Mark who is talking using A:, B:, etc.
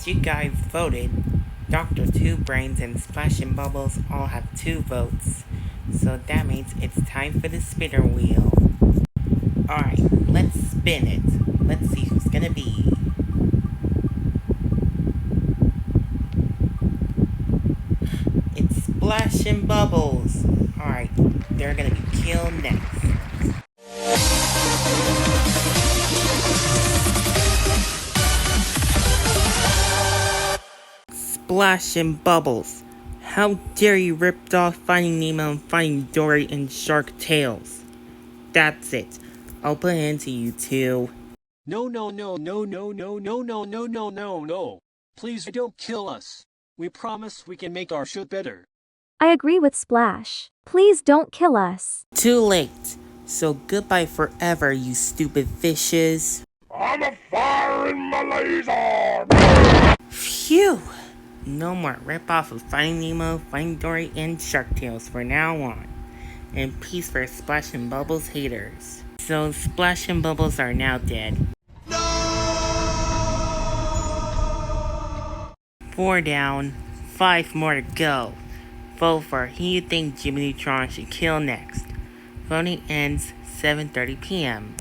A: you guys voted, Dr. Two Brains and Splash and Bubbles all have 2 votes. So that means it's time for the spinner wheel. Alright, let's spin it. Let's see who's gonna be. It's Splash and Bubbles. Alright, they're gonna be killed next. Splash and Bubbles. How dare you rip off Finding Nemo and Finding Dory in Shark Tales? That's it. I'll put it into you two.
B: No. Please don't kill us. We promise we can make our show better.
C: I agree with Splash. Please don't kill us.
A: Too late. So goodbye forever, you stupid fishes.
D: I'm a fire in my laser!
A: Phew! No more rip-off of Finding Nemo, Finding Dory, and Shark Tales from now on. And peace for Splash and Bubbles haters. So Splash and Bubbles are now dead. No! 4 down, 5 more to go. Vote for who you think Jimmy Neutron should kill next. Voting ends 7:30 p.m.